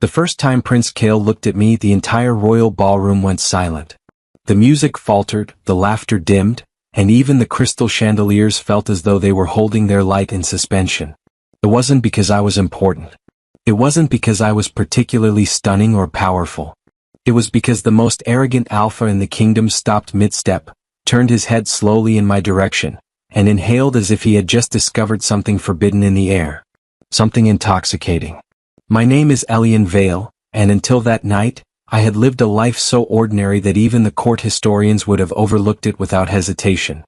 The first time Prince Kale looked at me, the entire royal ballroom went silent. The music faltered, the laughter dimmed, and even the crystal chandeliers felt as though they were holding their light in suspension. It wasn't because I was important. It wasn't because I was particularly stunning or powerful. It was because the most arrogant alpha in the kingdom stopped mid-step, turned his head slowly in my direction, and inhaled as if he had just discovered something forbidden in the air. Something intoxicating. My name is Elian Vale, and until that night, I had lived a life so ordinary that even the court historians would have overlooked it without hesitation.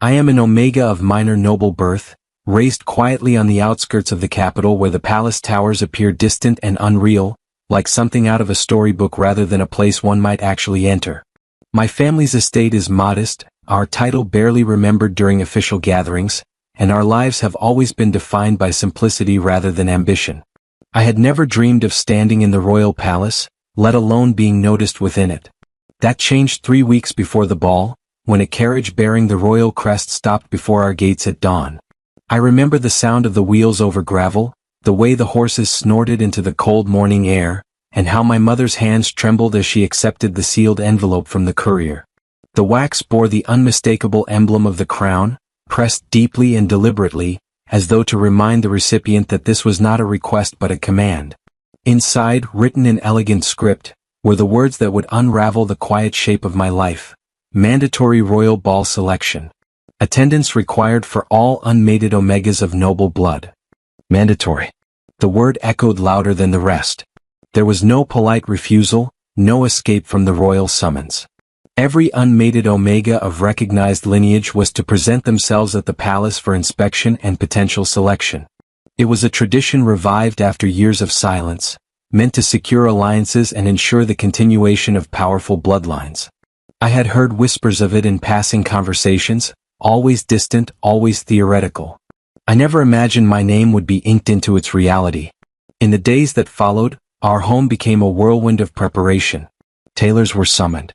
I am an Omega of minor noble birth, raised quietly on the outskirts of the capital where the palace towers appear distant and unreal, like something out of a storybook rather than a place one might actually enter. My family's estate is modest, our title barely remembered during official gatherings, and our lives have always been defined by simplicity rather than ambition. I had never dreamed of standing in the royal palace, let alone being noticed within it. That changed 3 weeks before the ball, when a carriage bearing the royal crest stopped before our gates at dawn. I remember the sound of the wheels over gravel, the way the horses snorted into the cold morning air, and how my mother's hands trembled as she accepted the sealed envelope from the courier. The wax bore the unmistakable emblem of the crown, pressed deeply and deliberately, as though to remind the recipient that this was not a request but a command. Inside, written in elegant script, were the words that would unravel the quiet shape of my life. Mandatory royal ball selection. Attendance required for all unmated Omegas of noble blood. Mandatory. The word echoed louder than the rest. There was no polite refusal, no escape from the royal summons. Every unmated Omega of recognized lineage was to present themselves at the palace for inspection and potential selection. It was a tradition revived after years of silence, meant to secure alliances and ensure the continuation of powerful bloodlines. I had heard whispers of it in passing conversations, always distant, always theoretical. I never imagined my name would be inked into its reality. In the days that followed, our home became a whirlwind of preparation. Tailors were summoned.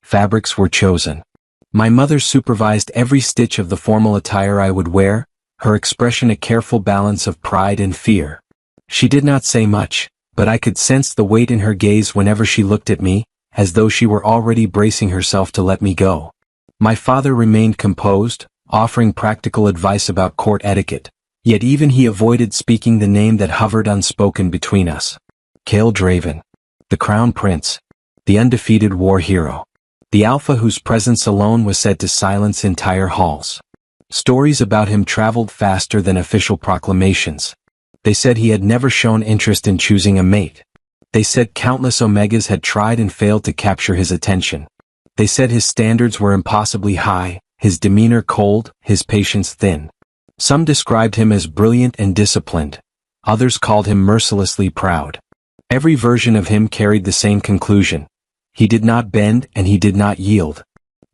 Fabrics were chosen. My mother supervised every stitch of the formal attire I would wear, her expression a careful balance of pride and fear. She did not say much, but I could sense the weight in her gaze whenever she looked at me, as though she were already bracing herself to let me go. My father remained composed, offering practical advice about court etiquette, yet even he avoided speaking the name that hovered unspoken between us. Kale Draven. The Crown Prince. The undefeated war hero. The alpha whose presence alone was said to silence entire halls. Stories about him traveled faster than official proclamations. They said he had never shown interest in choosing a mate. They said countless Omegas had tried and failed to capture his attention. They said his standards were impossibly high, his demeanor cold, his patience thin. Some described him as brilliant and disciplined. Others called him mercilessly proud. Every version of him carried the same conclusion. He did not bend and he did not yield.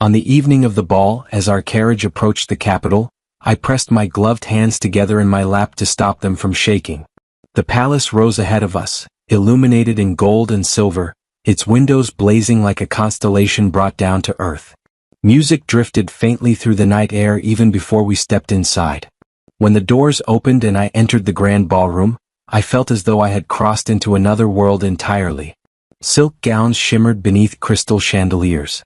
On the evening of the ball, as our carriage approached the capital, I pressed my gloved hands together in my lap to stop them from shaking. The palace rose ahead of us, illuminated in gold and silver, its windows blazing like a constellation brought down to earth. Music drifted faintly through the night air even before we stepped inside. When the doors opened and I entered the grand ballroom, I felt as though I had crossed into another world entirely. Silk gowns shimmered beneath crystal chandeliers.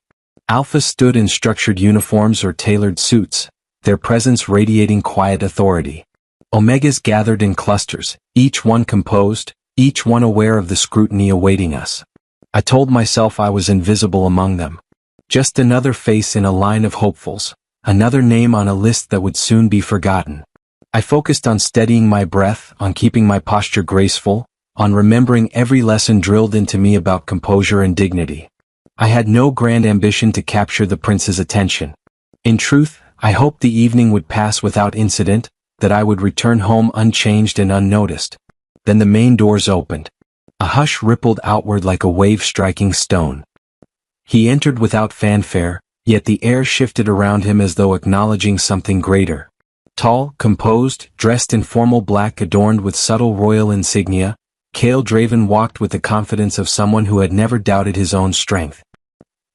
Alphas stood in structured uniforms or tailored suits, their presence radiating quiet authority. Omegas gathered in clusters, each one composed, each one aware of the scrutiny awaiting us. I told myself I was invisible among them. Just another face in a line of hopefuls, another name on a list that would soon be forgotten. I focused on steadying my breath, on keeping my posture graceful, on remembering every lesson drilled into me about composure and dignity. I had no grand ambition to capture the prince's attention. In truth, I hoped the evening would pass without incident, that I would return home unchanged and unnoticed. Then the main doors opened. A hush rippled outward like a wave striking stone. He entered without fanfare, yet the air shifted around him as though acknowledging something greater. Tall, composed, dressed in formal black adorned with subtle royal insignia, Kale Draven walked with the confidence of someone who had never doubted his own strength.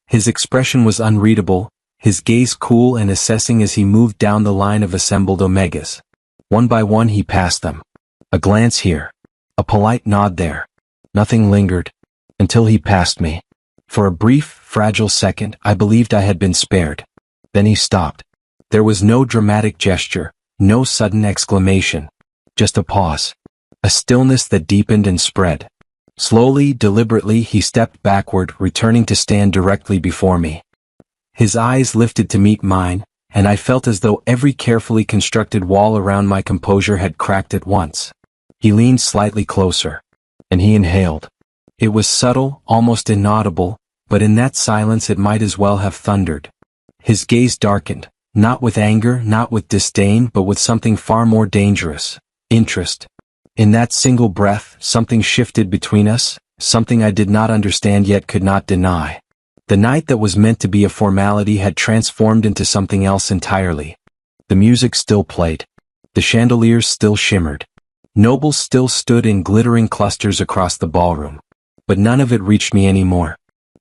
His expression was unreadable, his gaze cool and assessing as he moved down the line of assembled Omegas. One by one he passed them. A glance here. A polite nod there. Nothing lingered. Until he passed me. For a brief, fragile second, I believed I had been spared. Then he stopped. There was no dramatic gesture, no sudden exclamation. Just a pause. A stillness that deepened and spread. Slowly, deliberately, he stepped backward, returning to stand directly before me. His eyes lifted to meet mine, and I felt as though every carefully constructed wall around my composure had cracked at once. He leaned slightly closer. And he inhaled. It was subtle, almost inaudible, but in that silence it might as well have thundered. His gaze darkened, not with anger, not with disdain, but with something far more dangerous. Interest. In that single breath, something shifted between us, something I did not understand yet could not deny. The night that was meant to be a formality had transformed into something else entirely. The music still played. The chandeliers still shimmered. Nobles still stood in glittering clusters across the ballroom. But none of it reached me anymore.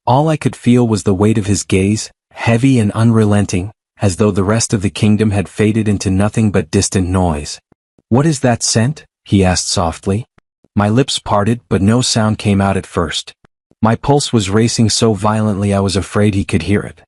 All I could feel was the weight of his gaze, heavy and unrelenting, as though the rest of the kingdom had faded into nothing but distant noise. "What is that scent?" he asked softly. My lips parted, but no sound came out at first. My pulse was racing so violently I was afraid he could hear it.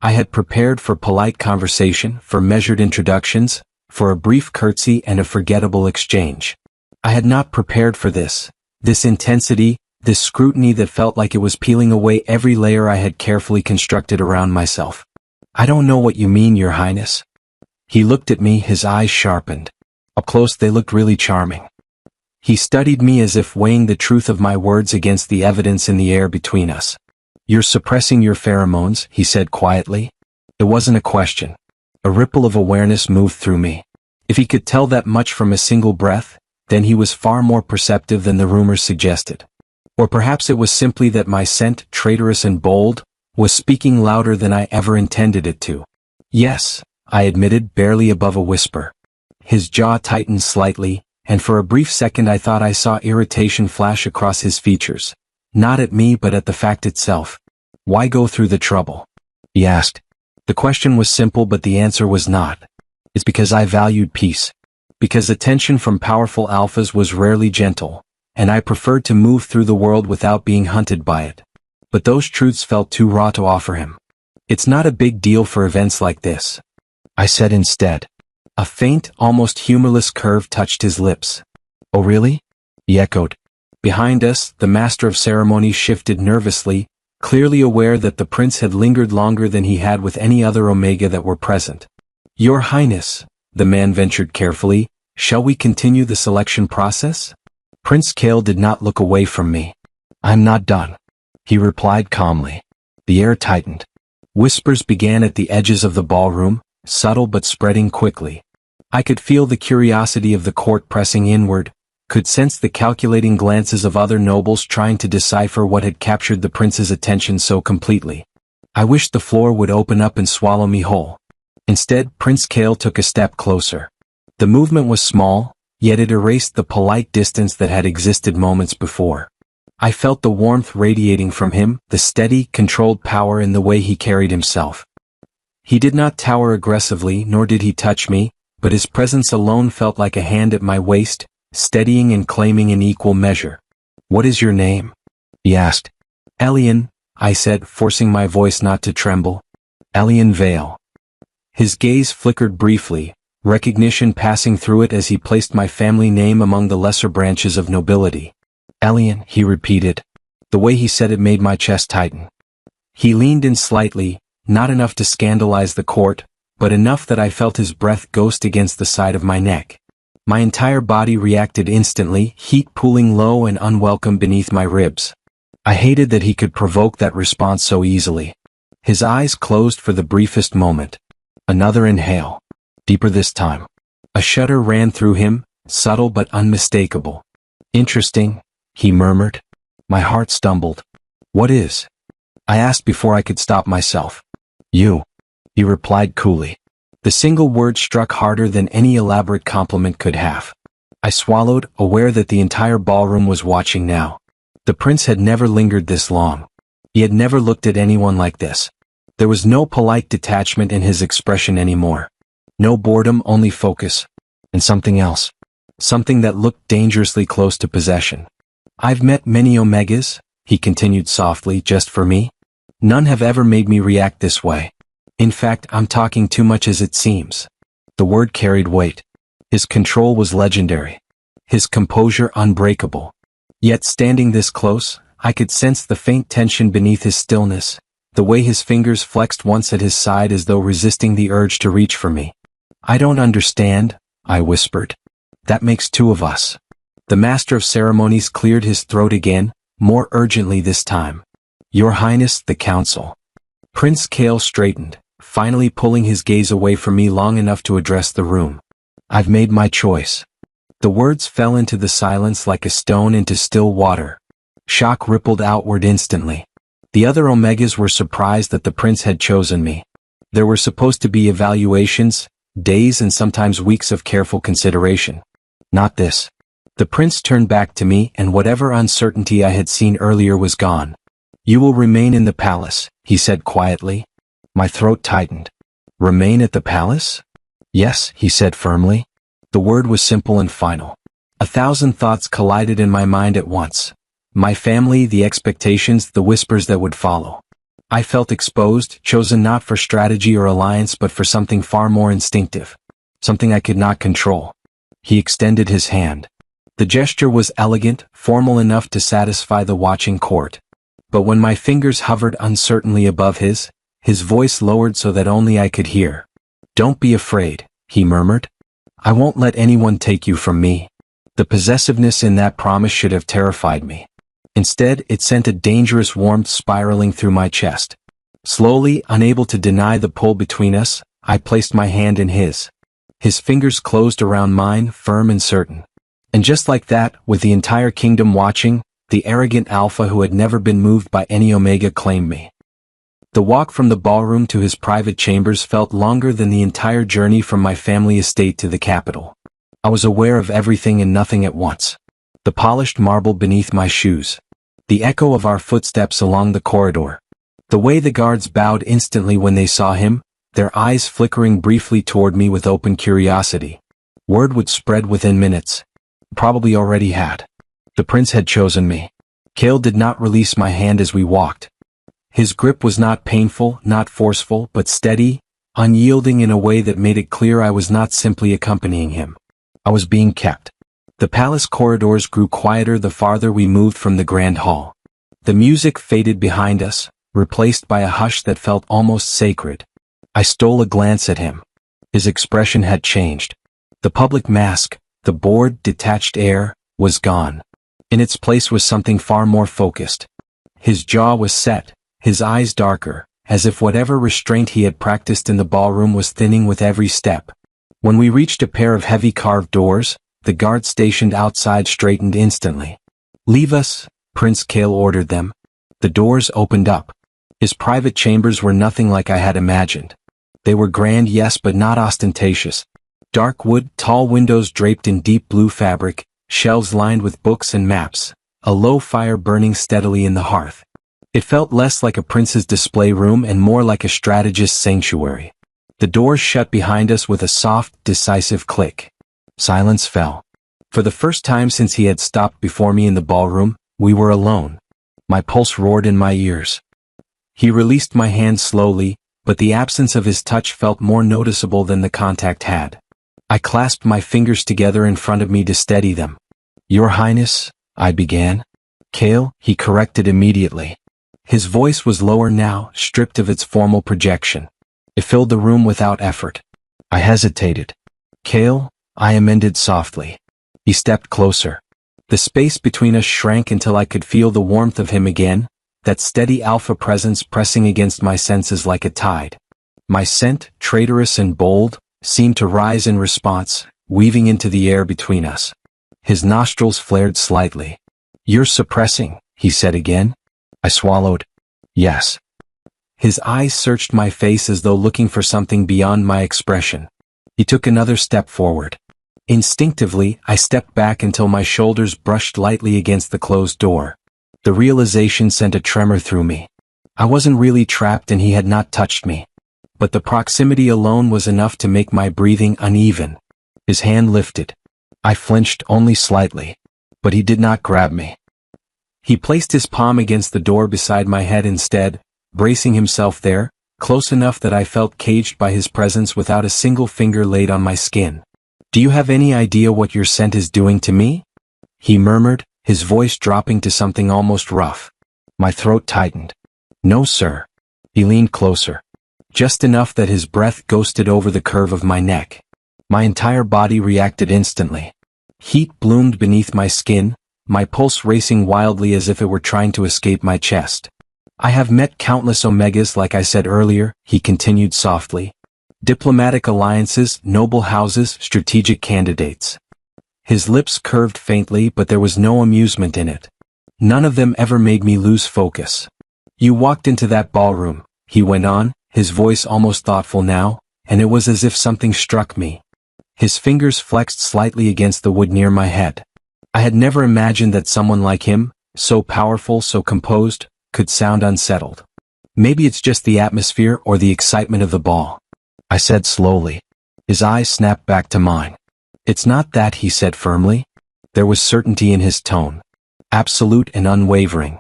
I had prepared for polite conversation, for measured introductions, for a brief curtsy and a forgettable exchange. I had not prepared for this intensity, this scrutiny that felt like it was peeling away every layer I had carefully constructed around myself. "I don't know what you mean, Your Highness." He looked at me, his eyes sharpened. Up close they looked really charming. He studied me as if weighing the truth of my words against the evidence in the air between us. "You're suppressing your pheromones," he said quietly. It wasn't a question. A ripple of awareness moved through me. If he could tell that much from a single breath, then he was far more perceptive than the rumors suggested. Or perhaps it was simply that my scent, traitorous and bold, was speaking louder than I ever intended it to. "Yes," I admitted, barely above a whisper. His jaw tightened slightly, and for a brief second I thought I saw irritation flash across his features. Not at me but at the fact itself. "Why go through the trouble?" he asked. The question was simple but the answer was not. "It's because I valued peace. Because attention from powerful alphas was rarely gentle, and I preferred to move through the world without being hunted by it." But those truths felt too raw to offer him. "It's not a big deal for events like this," I said instead. A faint, almost humorless curve touched his lips. "Oh really?" he echoed. Behind us, the master of ceremonies shifted nervously, clearly aware that the prince had lingered longer than he had with any other Omega that were present. "Your Highness," the man ventured carefully, "shall we continue the selection process?" Prince Kale did not look away from me. "I'm not done," he replied calmly. The air tightened. Whispers began at the edges of the ballroom, subtle but spreading quickly. I could feel the curiosity of the court pressing inward, could sense the calculating glances of other nobles trying to decipher what had captured the prince's attention so completely. I wished the floor would open up and swallow me whole. Instead, Prince Kale took a step closer. The movement was small, yet it erased the polite distance that had existed moments before. I felt the warmth radiating from him, the steady, controlled power in the way he carried himself. He did not tower aggressively, nor did he touch me, but his presence alone felt like a hand at my waist, steadying and claiming in equal measure. "What is your name?" he asked. "Elian," I said, forcing my voice not to tremble. "Elian Vale." His gaze flickered briefly, recognition passing through it as he placed my family name among the lesser branches of nobility. "Elian," he repeated. The way he said it made my chest tighten. He leaned in slightly, not enough to scandalize the court, but enough that I felt his breath ghost against the side of my neck. My entire body reacted instantly, heat pooling low and unwelcome beneath my ribs. I hated that he could provoke that response so easily. His eyes closed for the briefest moment. Another inhale. Deeper this time. A shudder ran through him, subtle but unmistakable. "Interesting," he murmured. My heart stumbled. "What is?" I asked before I could stop myself. "You," he replied coolly. The single word struck harder than any elaborate compliment could have. I swallowed, aware that the entire ballroom was watching now. The prince had never lingered this long. He had never looked at anyone like this. There was no polite detachment in his expression anymore. No boredom, only focus. And something else. Something that looked dangerously close to possession. I've met many Omegas, he continued softly, just for me. None have ever made me react this way. In fact, I'm talking too much as it seems. The word carried weight. His control was legendary. His composure unbreakable. Yet standing this close, I could sense the faint tension beneath his stillness, the way his fingers flexed once at his side as though resisting the urge to reach for me. I don't understand, I whispered. That makes two of us. The master of ceremonies cleared his throat again, more urgently this time. Your Highness, the council. Prince Kale straightened, finally pulling his gaze away from me long enough to address the room. I've made my choice. The words fell into the silence like a stone into still water. Shock rippled outward instantly. The other Omegas were surprised that the prince had chosen me. There were supposed to be evaluations, days and sometimes weeks of careful consideration. Not this. The prince turned back to me, and whatever uncertainty I had seen earlier was gone. You will remain in the palace, he said quietly. My throat tightened. Remain at the palace? Yes, he said firmly. The word was simple and final. 1,000 thoughts collided in my mind at once. My family, the expectations, the whispers that would follow. I felt exposed, chosen not for strategy or alliance but for something far more instinctive. Something I could not control. He extended his hand. The gesture was elegant, formal enough to satisfy the watching court. But when my fingers hovered uncertainly above his voice lowered so that only I could hear. Don't be afraid, he murmured. I won't let anyone take you from me. The possessiveness in that promise should have terrified me. Instead, it sent a dangerous warmth spiraling through my chest. Slowly, unable to deny the pull between us, I placed my hand in his. His fingers closed around mine, firm and certain. And just like that, with the entire kingdom watching, the arrogant alpha who had never been moved by any Omega claimed me. The walk from the ballroom to his private chambers felt longer than the entire journey from my family estate to the capital. I was aware of everything and nothing at once. The polished marble beneath my shoes. The echo of our footsteps along the corridor. The way the guards bowed instantly when they saw him, their eyes flickering briefly toward me with open curiosity. Word would spread within minutes. Probably already had. The prince had chosen me. Kale did not release my hand as we walked. His grip was not painful, not forceful, but steady, unyielding in a way that made it clear I was not simply accompanying him. I was being kept. The palace corridors grew quieter the farther we moved from the grand hall. The music faded behind us, replaced by a hush that felt almost sacred. I stole a glance at him. His expression had changed. The public mask, the bored, detached air, was gone. In its place was something far more focused. His jaw was set, his eyes darker, as if whatever restraint he had practiced in the ballroom was thinning with every step. When we reached a pair of heavy carved doors, the guard stationed outside straightened instantly. Leave us, Prince Kale ordered them. The doors opened up. His private chambers were nothing like I had imagined. They were grand, yes, but not ostentatious. Dark wood, tall windows draped in deep blue fabric, shelves lined with books and maps, a low fire burning steadily in the hearth. It felt less like a prince's display room and more like a strategist's sanctuary. The doors shut behind us with a soft, decisive click. Silence fell. For the first time since he had stopped before me in the ballroom, we were alone. My pulse roared in my ears. He released my hand slowly, but the absence of his touch felt more noticeable than the contact had. I clasped my fingers together in front of me to steady them. Your Highness, I began. Kale, he corrected immediately. His voice was lower now, stripped of its formal projection. It filled the room without effort. I hesitated. Kale, I amended softly. He stepped closer. The space between us shrank until I could feel the warmth of him again, that steady alpha presence pressing against my senses like a tide. My scent, traitorous and bold, seemed to rise in response, weaving into the air between us. His nostrils flared slightly. You're suppressing, he said again. I swallowed. Yes. His eyes searched my face as though looking for something beyond my expression. He took another step forward. Instinctively, I stepped back until my shoulders brushed lightly against the closed door. The realization sent a tremor through me. I wasn't really trapped and he had not touched me. But the proximity alone was enough to make my breathing uneven. His hand lifted. I flinched only slightly. But he did not grab me. He placed his palm against the door beside my head instead, bracing himself there, close enough that I felt caged by his presence without a single finger laid on my skin. "Do you have any idea what your scent is doing to me?" he murmured, his voice dropping to something almost rough. My throat tightened. "No, sir." He leaned closer. Just enough that his breath ghosted over the curve of my neck. My entire body reacted instantly. Heat bloomed beneath my skin, my pulse racing wildly as if it were trying to escape my chest. "I have met countless Omegas like I said earlier," he continued softly. "Diplomatic alliances, noble houses, strategic candidates." His lips curved faintly, but there was no amusement in it. None of them ever made me lose focus. "You walked into that ballroom," he went on, his voice almost thoughtful now, and it was as if something struck me. His fingers flexed slightly against the wood near my head. I had never imagined that someone like him, so powerful, so composed, could sound unsettled. "Maybe it's just the atmosphere or the excitement of the ball," I said slowly. His eyes snapped back to mine. "It's not that," he said firmly. There was certainty in his tone. Absolute and unwavering.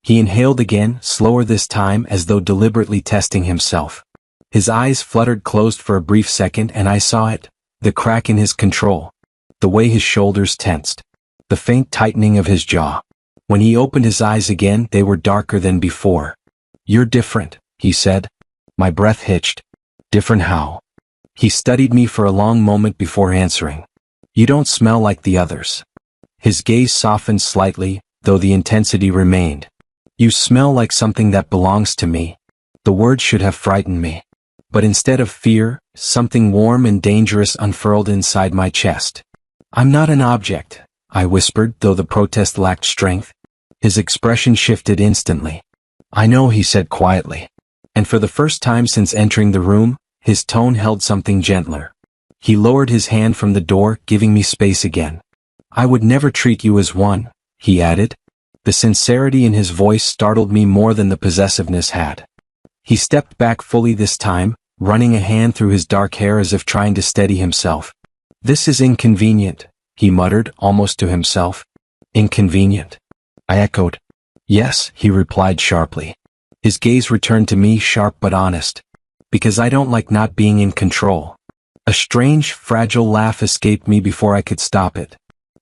He inhaled again, slower this time, as though deliberately testing himself. His eyes fluttered closed for a brief second, and I saw it. The crack in his control. The way his shoulders tensed. The faint tightening of his jaw. When he opened his eyes again, they were darker than before. "You're different," he said. My breath hitched. "Different how?" He studied me for a long moment before answering. "You don't smell like the others." His gaze softened slightly, though the intensity remained. "You smell like something that belongs to me." The word should have frightened me. But instead of fear, something warm and dangerous unfurled inside my chest. "I'm not an object," I whispered, though the protest lacked strength. His expression shifted instantly. "I know," he said quietly. And for the first time since entering the room, his tone held something gentler. He lowered his hand from the door, giving me space again. "I would never treat you as one," he added. The sincerity in his voice startled me more than the possessiveness had. He stepped back fully this time, running a hand through his dark hair as if trying to steady himself. "This is inconvenient," he muttered, almost to himself. "Inconvenient?" I echoed. "Yes," he replied sharply. His gaze returned to me, sharp but honest. "Because I don't like not being in control." A strange, fragile laugh escaped me before I could stop it.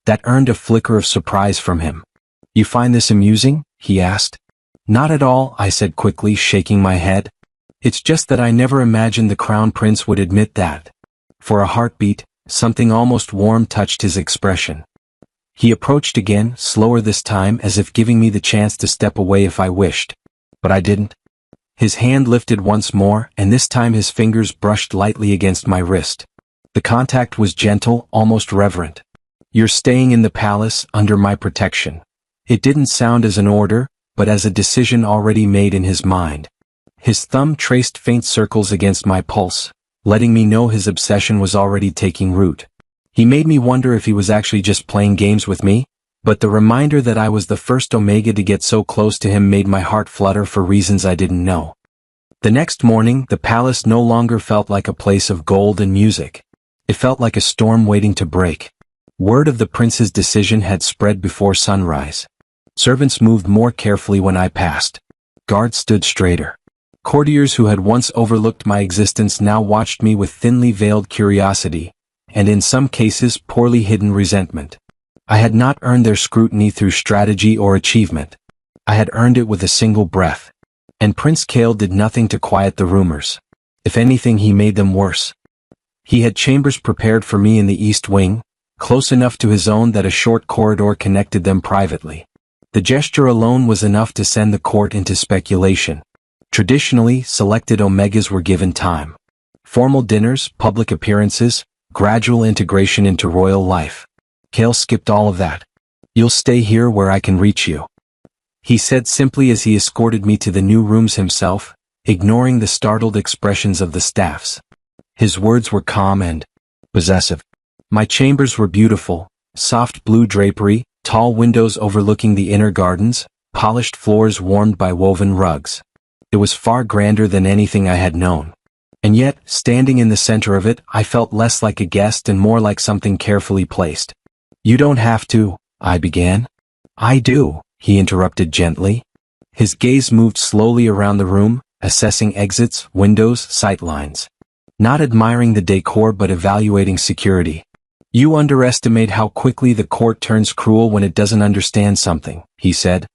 That earned a flicker of surprise from him. "You find this amusing?" he asked. "Not at all," I said quickly, shaking my head. "It's just that I never imagined the Crown Prince would admit that." For a heartbeat, something almost warm touched his expression. He approached again, slower this time, as if giving me the chance to step away if I wished. But I didn't. His hand lifted once more, and this time his fingers brushed lightly against my wrist. The contact was gentle, almost reverent. "You're staying in the palace, under my protection." It didn't sound as an order, but as a decision already made in his mind. His thumb traced faint circles against my pulse, letting me know his obsession was already taking root. He made me wonder if he was actually just playing games with me, but the reminder that I was the first Omega to get so close to him made my heart flutter for reasons I didn't know. The next morning, the palace no longer felt like a place of gold and music. It felt like a storm waiting to break. Word of the prince's decision had spread before sunrise. Servants moved more carefully when I passed. Guards stood straighter. Courtiers who had once overlooked my existence now watched me with thinly veiled curiosity, and in some cases poorly hidden resentment. I had not earned their scrutiny through strategy or achievement. I had earned it with a single breath. And Prince Kale did nothing to quiet the rumors. If anything, he made them worse. He had chambers prepared for me in the East Wing, close enough to his own that a short corridor connected them privately. The gesture alone was enough to send the court into speculation. Traditionally, selected Omegas were given time. Formal dinners, public appearances, gradual integration into royal life. Kale skipped all of that. "You'll stay here where I can reach you," he said simply as he escorted me to the new rooms himself, ignoring the startled expressions of the staffs. His words were calm and possessive. My chambers were beautiful, soft blue drapery, tall windows overlooking the inner gardens, polished floors warmed by woven rugs. It was far grander than anything I had known. And yet, standing in the center of it, I felt less like a guest and more like something carefully placed. "You don't have to," I began. "I do," he interrupted gently. His gaze moved slowly around the room, assessing exits, windows, sightlines. Not admiring the decor but evaluating security. You underestimate how quickly the court turns cruel when it doesn't understand something, he said.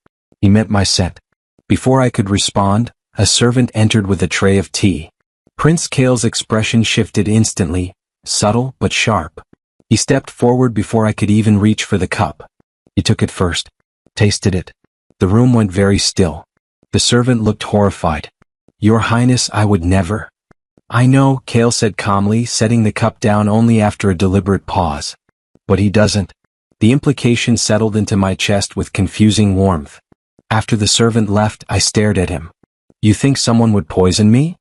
He met my set. Before I could respond, a servant entered with a tray of tea. Prince Kale's expression shifted instantly, subtle but sharp. He stepped forward before I could even reach for the cup. He took it first. Tasted it. The room went very still. The servant looked horrified. Your Highness, I would never. I know, Kale said calmly, setting the cup down only after a deliberate pause. But he doesn't. The implication settled into my chest with confusing warmth. After the servant left, I stared at him. You think someone would poison me?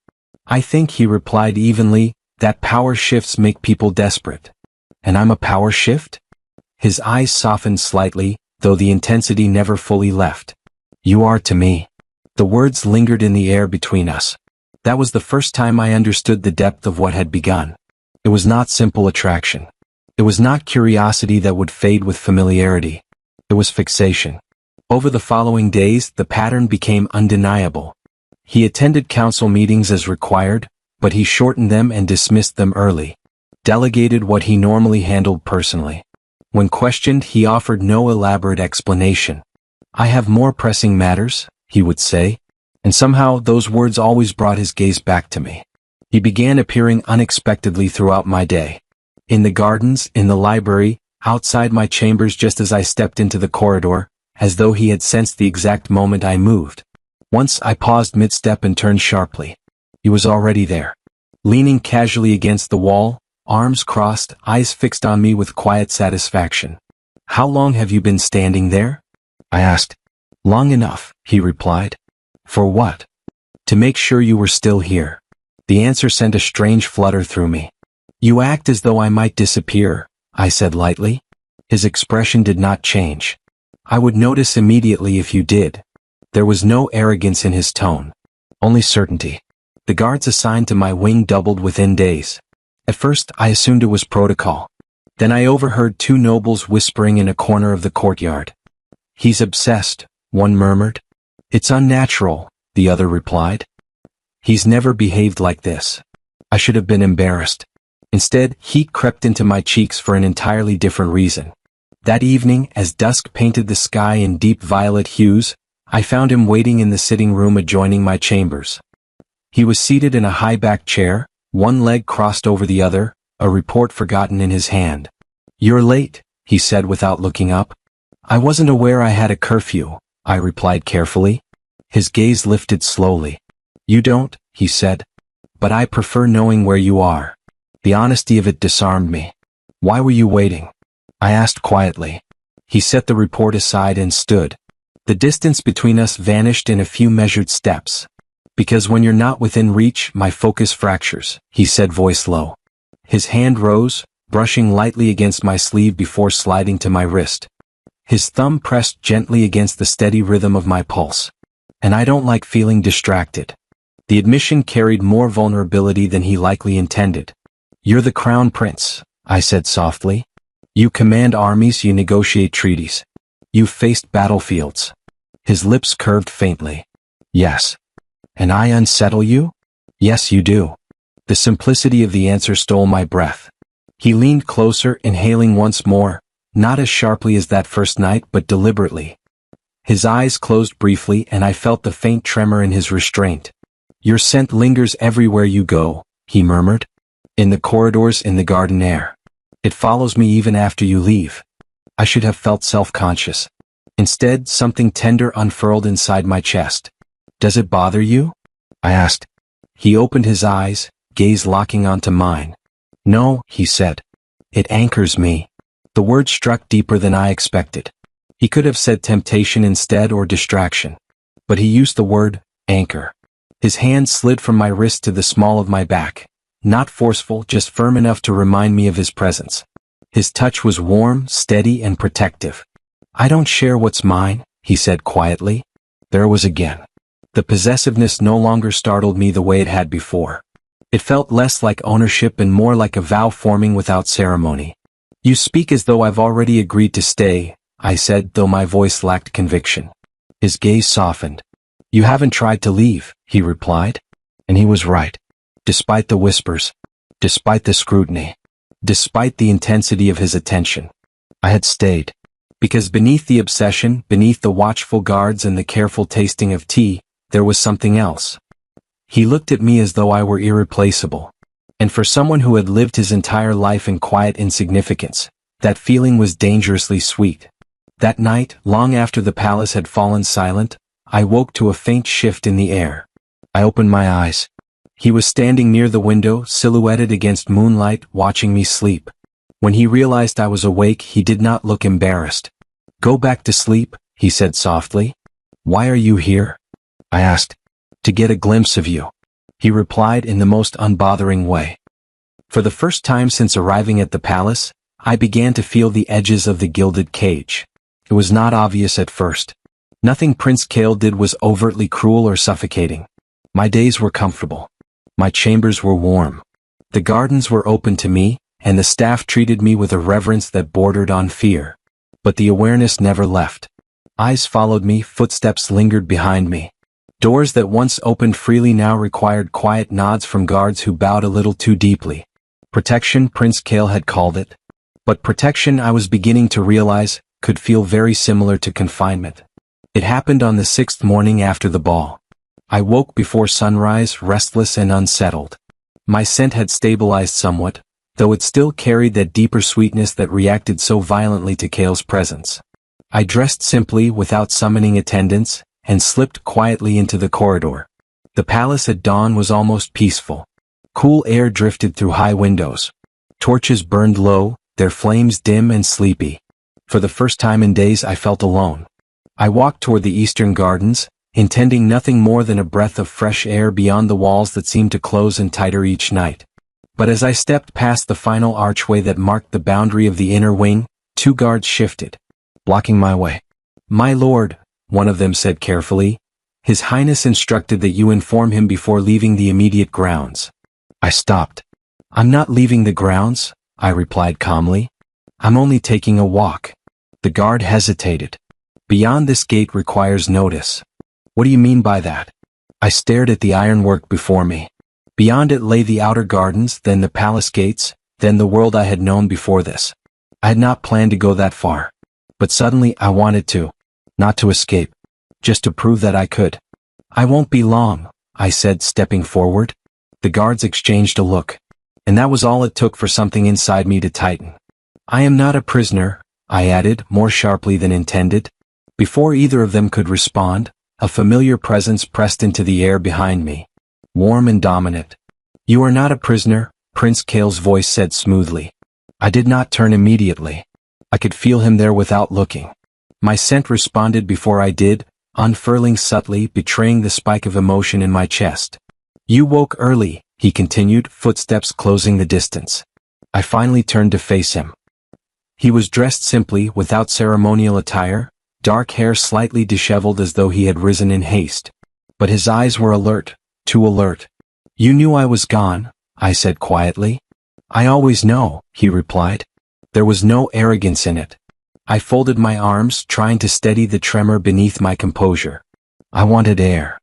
I think, he replied evenly, that power shifts make people desperate. And I'm a power shift? His eyes softened slightly, though the intensity never fully left. You are to me. The words lingered in the air between us. That was the first time I understood the depth of what had begun. It was not simple attraction. It was not curiosity that would fade with familiarity. It was fixation. Over the following days, the pattern became undeniable. He attended council meetings as required, but he shortened them and dismissed them early. Delegated what he normally handled personally. When questioned, he offered no elaborate explanation. I have more pressing matters, he would say. And somehow those words always brought his gaze back to me. He began appearing unexpectedly throughout my day. In the gardens, in the library, outside my chambers just as I stepped into the corridor, as though he had sensed the exact moment I moved. Once I paused mid-step and turned sharply. He was already there. Leaning casually against the wall, arms crossed, eyes fixed on me with quiet satisfaction. How long have you been standing there? I asked. Long enough, he replied. For what? To make sure you were still here. The answer sent a strange flutter through me. You act as though I might disappear, I said lightly. His expression did not change. I would notice immediately if you did. There was no arrogance in his tone. Only certainty. The guards assigned to my wing doubled within days. At first, I assumed it was protocol. Then I overheard two nobles whispering in a corner of the courtyard. He's obsessed, one murmured. It's unnatural, the other replied. He's never behaved like this. I should have been embarrassed. Instead, heat crept into my cheeks for an entirely different reason. That evening, as dusk painted the sky in deep violet hues, I found him waiting in the sitting room adjoining my chambers. He was seated in a high-backed chair, one leg crossed over the other, a report forgotten in his hand. You're late, he said without looking up. I wasn't aware I had a curfew, I replied carefully. His gaze lifted slowly. You don't, he said. But I prefer knowing where you are. The honesty of it disarmed me. Why were you waiting? I asked quietly. He set the report aside and stood. The distance between us vanished in a few measured steps. Because when you're not within reach, my focus fractures, he said, voice low. His hand rose, brushing lightly against my sleeve before sliding to my wrist. His thumb pressed gently against the steady rhythm of my pulse. And I don't like feeling distracted. The admission carried more vulnerability than he likely intended. You're the crown prince, I said softly. You command armies, you negotiate treaties. You've faced battlefields. His lips curved faintly. Yes. And I unsettle you? Yes, you do. The simplicity of the answer stole my breath. He leaned closer, inhaling once more, not as sharply as that first night, but deliberately. His eyes closed briefly and I felt the faint tremor in his restraint. Your scent lingers everywhere you go, he murmured. In the corridors, in the garden air. It follows me even after you leave. I should have felt self-conscious. Instead, something tender unfurled inside my chest. Does it bother you? I asked. He opened his eyes, gaze locking onto mine. No, he said. It anchors me. The word struck deeper than I expected. He could have said temptation instead or distraction. But he used the word anchor. His hand slid from my wrist to the small of my back. Not forceful, just firm enough to remind me of his presence. His touch was warm, steady, and protective. I don't share what's mine, he said quietly. There was again. The possessiveness no longer startled me the way it had before. It felt less like ownership and more like a vow forming without ceremony. You speak as though I've already agreed to stay, I said, though my voice lacked conviction. His gaze softened. You haven't tried to leave, he replied. And he was right. Despite the whispers, despite the scrutiny, despite the intensity of his attention, I had stayed. Because beneath the obsession, beneath the watchful guards and the careful tasting of tea, there was something else. He looked at me as though I were irreplaceable. And for someone who had lived his entire life in quiet insignificance, that feeling was dangerously sweet. That night, long after the palace had fallen silent, I woke to a faint shift in the air. I opened my eyes. He was standing near the window, silhouetted against moonlight, watching me sleep. When he realized I was awake, he did not look embarrassed. Go back to sleep, he said softly. Why are you here? I asked. To get a glimpse of you, he replied in the most unbothering way. For the first time since arriving at the palace, I began to feel the edges of the gilded cage. It was not obvious at first. Nothing Prince Kale did was overtly cruel or suffocating. My days were comfortable. My chambers were warm. The gardens were open to me, and the staff treated me with a reverence that bordered on fear. But the awareness never left. Eyes followed me, footsteps lingered behind me. Doors that once opened freely now required quiet nods from guards who bowed a little too deeply. Protection, Prince Kale had called it. But protection, I was beginning to realize, could feel very similar to confinement. It happened on the 6th morning after the ball. I woke before sunrise, restless and unsettled. My scent had stabilized somewhat, though it still carried that deeper sweetness that reacted so violently to Kale's presence. I dressed simply, without summoning attendants, and slipped quietly into the corridor. The palace at dawn was almost peaceful. Cool air drifted through high windows. Torches burned low, their flames dim and sleepy. For the first time in days I felt alone. I walked toward the eastern gardens, intending nothing more than a breath of fresh air beyond the walls that seemed to close in tighter each night. But as I stepped past the final archway that marked the boundary of the inner wing, 2 guards shifted, blocking my way. My lord, one of them said carefully, His Highness instructed that you inform him before leaving the immediate grounds. I stopped. I'm not leaving the grounds, I replied calmly. I'm only taking a walk. The guard hesitated. Beyond this gate requires notice. What do you mean by that? I stared at the ironwork before me. Beyond it lay the outer gardens, then the palace gates, then the world I had known before this. I had not planned to go that far. But suddenly I wanted to. Not to escape. Just to prove that I could. I won't be long, I said, stepping forward. The guards exchanged a look. And that was all it took for something inside me to tighten. I am not a prisoner, I added, more sharply than intended. Before either of them could respond, a familiar presence pressed into the air behind me. Warm and dominant. You are not a prisoner, Prince Kale's voice said smoothly. I did not turn immediately. I could feel him there without looking. My scent responded before I did, unfurling subtly, betraying the spike of emotion in my chest. You woke early, he continued, footsteps closing the distance. I finally turned to face him. He was dressed simply, without ceremonial attire, dark hair slightly disheveled as though he had risen in haste. But his eyes were alert, too alert. You knew I was gone, I said quietly. I always know, he replied. There was no arrogance in it. I folded my arms, trying to steady the tremor beneath my composure. I wanted air.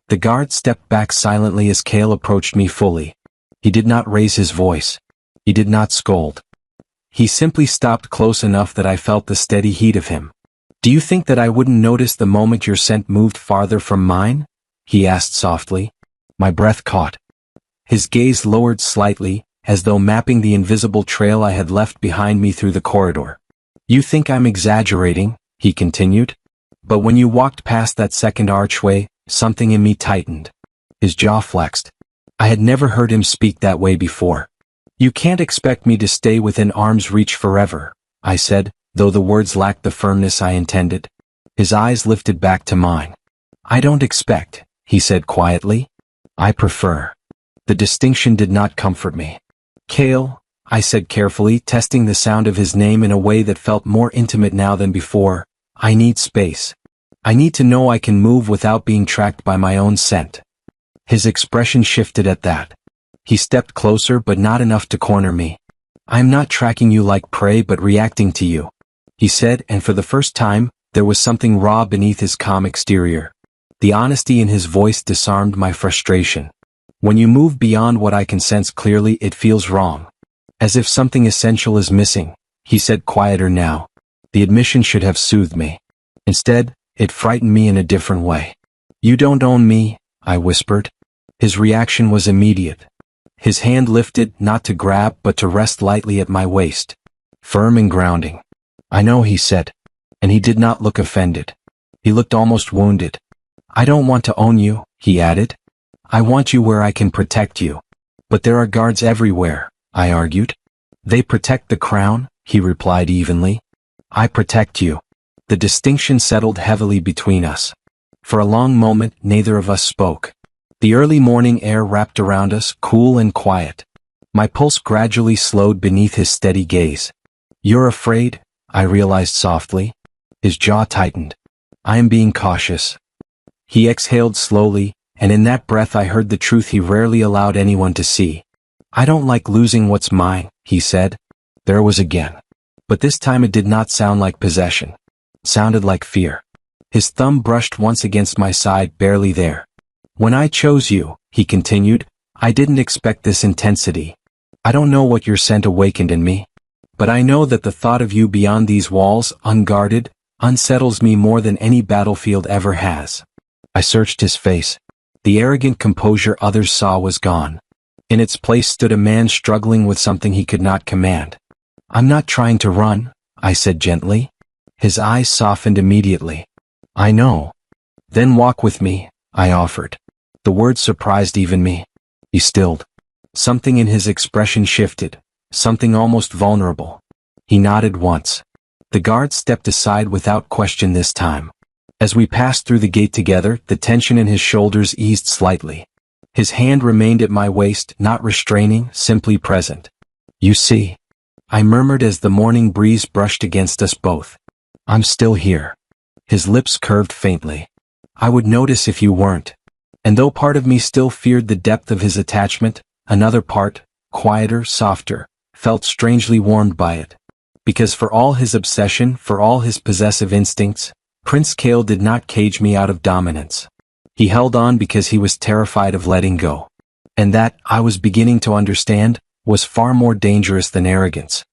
The guard stepped back silently as Kale approached me fully. He did not raise his voice. He did not scold. He simply stopped close enough that I felt the steady heat of him. Do you think that I wouldn't notice the moment your scent moved farther from mine? He asked softly. My breath caught. His gaze lowered slightly, as though mapping the invisible trail I had left behind me through the corridor. You think I'm exaggerating, he continued. But when you walked past that second archway, something in me tightened. His jaw flexed. I had never heard him speak that way before. You can't expect me to stay within arm's reach forever, I said, though the words lacked the firmness I intended. His eyes lifted back to mine. I don't expect, he said quietly. I prefer. The distinction did not comfort me. Kale, I said carefully, testing the sound of his name in a way that felt more intimate now than before. I need space. I need to know I can move without being tracked by my own scent. His expression shifted at that. He stepped closer, but not enough to corner me. I am not tracking you like prey but reacting to you. he said, and for the first time, there was something raw beneath his calm exterior. The honesty in his voice disarmed my frustration. When you move beyond what I can sense clearly, it feels wrong. As if something essential is missing, he said, quieter now. The admission should have soothed me. Instead, it frightened me in a different way. You don't own me, I whispered. His reaction was immediate. His hand lifted, not to grab but to rest lightly at my waist. Firm and grounding. I know, he said. And he did not look offended. He looked almost wounded. I don't want to own you, he added. I want you where I can protect you. But there are guards everywhere, I argued. They protect the crown, he replied evenly. I protect you. The distinction settled heavily between us. For a long moment, neither of us spoke. The early morning air wrapped around us, cool and quiet. My pulse gradually slowed beneath his steady gaze. You're afraid? I realized softly. His jaw tightened. I am being cautious. He exhaled slowly, and in that breath I heard the truth he rarely allowed anyone to see. I don't like losing what's mine, he said. There was again. But this time it did not sound like possession. It sounded like fear. His thumb brushed once against my side, barely there. When I chose you, he continued, I didn't expect this intensity. I don't know what your scent awakened in me. But I know that the thought of you beyond these walls, unguarded, unsettles me more than any battlefield ever has. I searched his face. The arrogant composure others saw was gone. In its place stood a man struggling with something he could not command. I'm not trying to run, I said gently. His eyes softened immediately. I know. Then walk with me, I offered. The words surprised even me. He stilled. Something in his expression shifted, something almost vulnerable. He nodded once. The guard stepped aside without question this time. As we passed through the gate together, the tension in his shoulders eased slightly. His hand remained at my waist, not restraining, simply present. You see, I murmured as the morning breeze brushed against us both. I'm still here. His lips curved faintly. I would notice if you weren't. And though part of me still feared the depth of his attachment, another part, quieter, softer, felt strangely warmed by it. Because for all his obsession, for all his possessive instincts, Prince Kael did not cage me out of dominance. He held on because he was terrified of letting go. And that, I was beginning to understand, was far more dangerous than arrogance.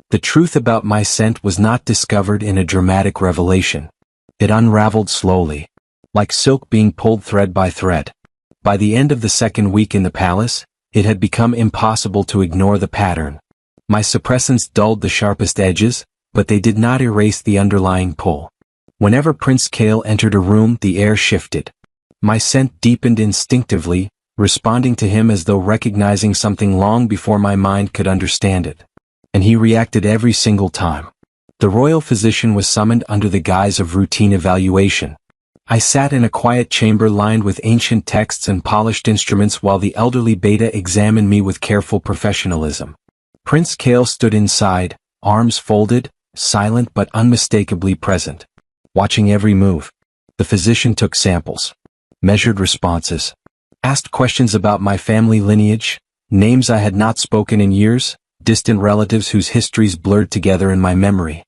The truth about my scent was not discovered in a dramatic revelation. It unraveled slowly, like silk being pulled thread by thread. By the end of the second week in the palace, it had become impossible to ignore the pattern. My suppressants dulled the sharpest edges, but they did not erase the underlying pull. Whenever Prince Kael entered a room, the air shifted. My scent deepened instinctively, responding to him as though recognizing something long before my mind could understand it. And he reacted every single time. The royal physician was summoned under the guise of routine evaluation. I sat in a quiet chamber lined with ancient texts and polished instruments while the elderly Beta examined me with careful professionalism. Prince Kael stood inside, arms folded, silent but unmistakably present. Watching every move. The physician took samples. Measured responses. Asked questions about my family lineage, names I had not spoken in years, distant relatives whose histories blurred together in my memory.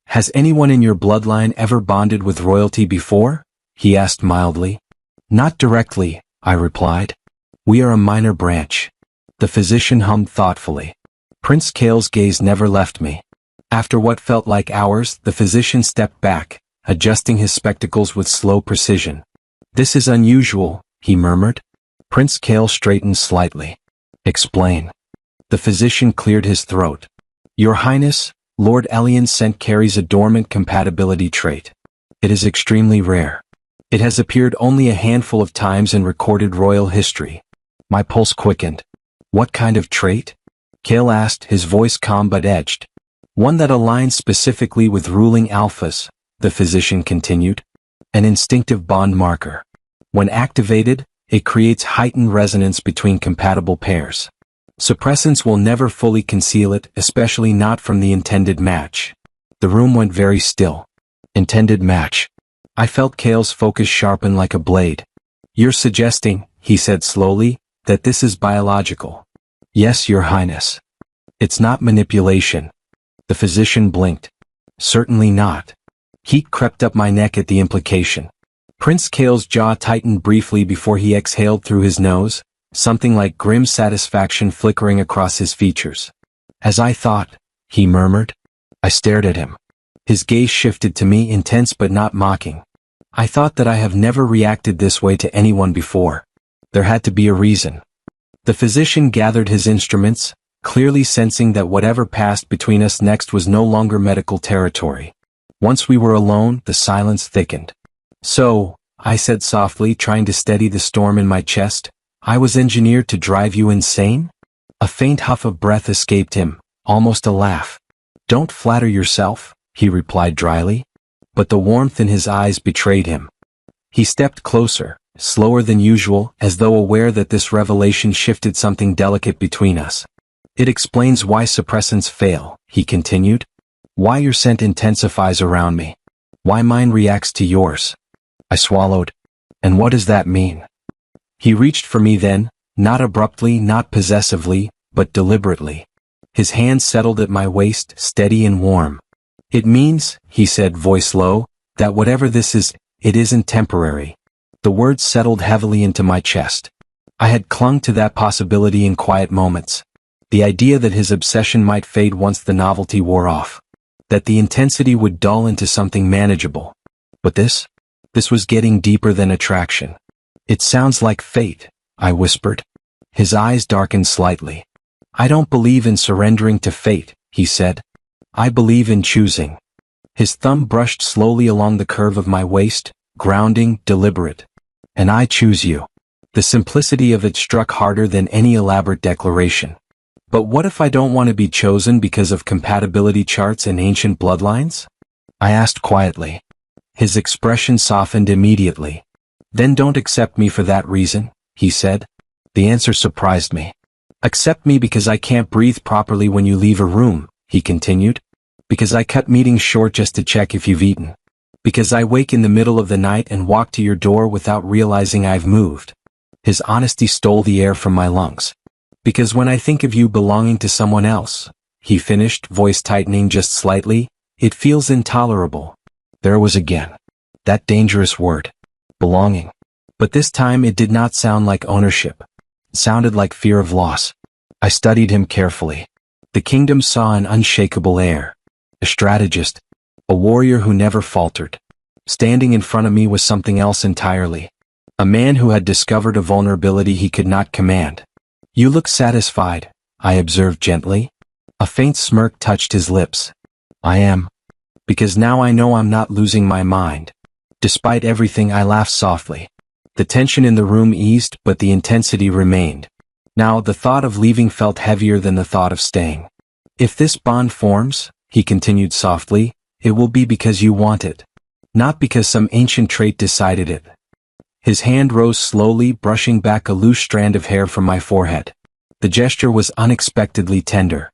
Has anyone in your bloodline ever bonded with royalty before? He asked mildly. Not directly, I replied. We are a minor branch. The physician hummed thoughtfully. Prince Kael's gaze never left me. After what felt like hours, the physician stepped back, adjusting his spectacles with slow precision. This is unusual, he murmured. Prince Kael straightened slightly. Explain. The physician cleared his throat. Your Highness, Lord Elian's scent carries a dormant compatibility trait. It is extremely rare. It has appeared only a handful of times in recorded royal history. My pulse quickened. What kind of trait? Kael asked, his voice calm but edged. One that aligns specifically with ruling alphas, the physician continued. An instinctive bond marker. When activated, it creates heightened resonance between compatible pairs. Suppressants will never fully conceal it, especially not from the intended match. The room went very still. Intended match. I felt Kael's focus sharpen like a blade. You're suggesting, he said slowly, that this is biological. Yes, Your Highness. It's not manipulation. The physician blinked. Certainly not. Heat crept up my neck at the implication. Prince Kale's jaw tightened briefly before he exhaled through his nose, something like grim satisfaction flickering across his features. As I thought, he murmured. I stared at him. His gaze shifted to me, intense but not mocking. I thought that I have never reacted this way to anyone before. There had to be a reason. The physician gathered his instruments, clearly sensing that whatever passed between us next was no longer medical territory. Once we were alone, the silence thickened. So, I said softly, trying to steady the storm in my chest, I was engineered to drive you insane? A faint huff of breath escaped him, almost a laugh. Don't flatter yourself, he replied dryly. But the warmth in his eyes betrayed him. He stepped closer, slower than usual, as though aware that this revelation shifted something delicate between us. It explains why suppressants fail, he continued. Why your scent intensifies around me. Why mine reacts to yours. I swallowed. And what does that mean? He reached for me then, not abruptly, not possessively, but deliberately. His hand settled at my waist, steady and warm. It means, he said, voice low, that whatever this is, it isn't temporary. The words settled heavily into my chest. I had clung to that possibility in quiet moments. The idea that his obsession might fade once the novelty wore off. That the intensity would dull into something manageable. But this was getting deeper than attraction. It sounds like fate, I whispered. His eyes darkened slightly. I don't believe in surrendering to fate, he said. I believe in choosing. His thumb brushed slowly along the curve of my waist, grounding, deliberate. And I choose you. The simplicity of it struck harder than any elaborate declaration. But what if I don't want to be chosen because of compatibility charts and ancient bloodlines? I asked quietly. His expression softened immediately. Then don't accept me for that reason, he said. The answer surprised me. Accept me because I can't breathe properly when you leave a room, he continued. Because I cut meetings short just to check if you've eaten. Because I wake in the middle of the night and walk to your door without realizing I've moved. His honesty stole the air from my lungs. Because when I think of you belonging to someone else, he finished, voice tightening just slightly, it feels intolerable. There it was again. That dangerous word. Belonging. But this time it did not sound like ownership. It sounded like fear of loss. I studied him carefully. The kingdom saw an unshakable air. A strategist. A warrior who never faltered. Standing in front of me was something else entirely. A man who had discovered a vulnerability he could not command. You look satisfied, I observed gently. A faint smirk touched his lips. I am. Because now I know I'm not losing my mind. Despite everything, I laughed softly. The tension in the room eased, but the intensity remained. Now the thought of leaving felt heavier than the thought of staying. If this bond forms, he continued softly, it will be because you want it. Not because some ancient trait decided it. His hand rose slowly, brushing back a loose strand of hair from my forehead. The gesture was unexpectedly tender.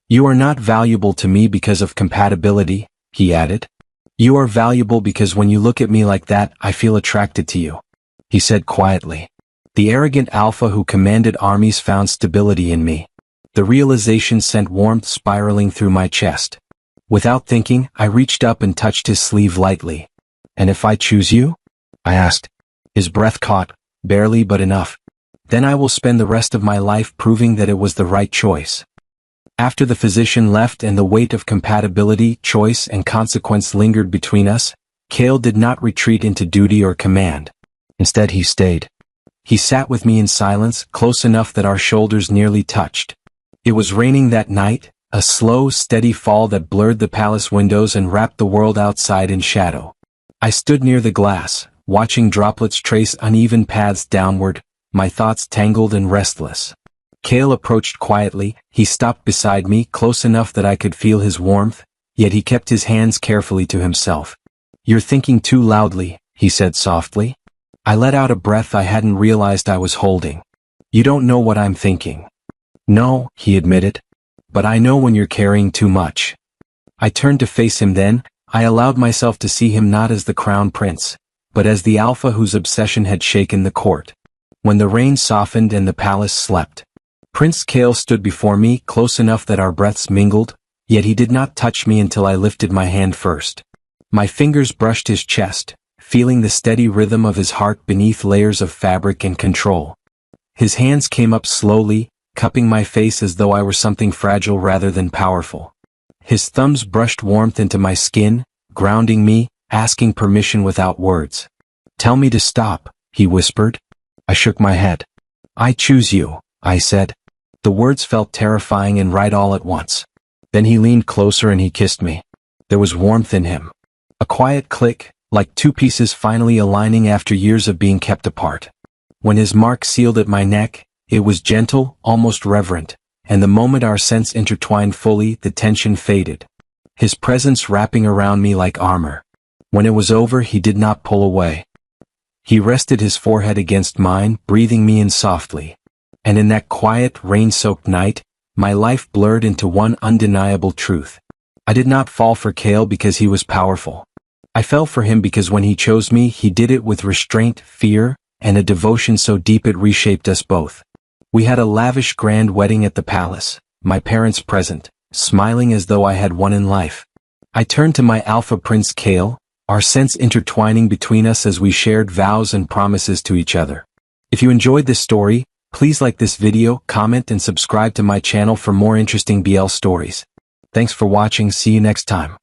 You are not valuable to me because of compatibility, he added. You are valuable because when you look at me like that, I feel attracted to you. He said quietly. The arrogant alpha who commanded armies found stability in me. The realization sent warmth spiraling through my chest. Without thinking, I reached up and touched his sleeve lightly. And if I choose you? I asked. His breath caught, barely but enough. Then I will spend the rest of my life proving that it was the right choice. After the physician left and the weight of compatibility, choice and consequence lingered between us, Kale did not retreat into duty or command. Instead he stayed. He sat with me in silence, close enough that our shoulders nearly touched. It was raining that night, a slow, steady fall that blurred the palace windows and wrapped the world outside in shadow. I stood near the glass, watching droplets trace uneven paths downward, my thoughts tangled and restless. Kale approached quietly. He stopped beside me, close enough that I could feel his warmth, yet he kept his hands carefully to himself. You're thinking too loudly, he said softly. I let out a breath I hadn't realized I was holding. You don't know what I'm thinking. No, he admitted. But I know when you're carrying too much. I turned to face him then. I allowed myself to see him not as the crown prince, but as the alpha whose obsession had shaken the court. When the rain softened and the palace slept, Prince Kale stood before me, close enough that our breaths mingled, Yet he did not touch me until I lifted my hand first. My fingers brushed his chest, feeling the steady rhythm of his heart beneath layers of fabric and control. His hands came up slowly, cupping my face as though I were something fragile rather than powerful. His thumbs brushed warmth into my skin, grounding me, asking permission without words. "Tell me to stop," he whispered. I shook my head. "I choose you," I said. The words felt terrifying and right all at once. Then he leaned closer and he kissed me. There was warmth in him. A quiet click, like two pieces finally aligning after years of being kept apart. When his mark sealed at my neck, it was gentle, almost reverent, and the moment our scents intertwined fully, the tension faded. His presence wrapping around me like armor. When it was over, he did not pull away. He rested his forehead against mine, breathing me in softly. And in that quiet, rain-soaked night, my life blurred into one undeniable truth. I did not fall for Kale because he was powerful. I fell for him because when he chose me, he did it with restraint, fear, and a devotion so deep it reshaped us both. We had a lavish grand wedding at the palace, my parents present, smiling as though I had won in life. I turned to my alpha prince Kale, our scents intertwining between us as we shared vows and promises to each other. If you enjoyed this story, please like this video, comment and subscribe to my channel for more interesting BL stories. Thanks for watching, see you next time.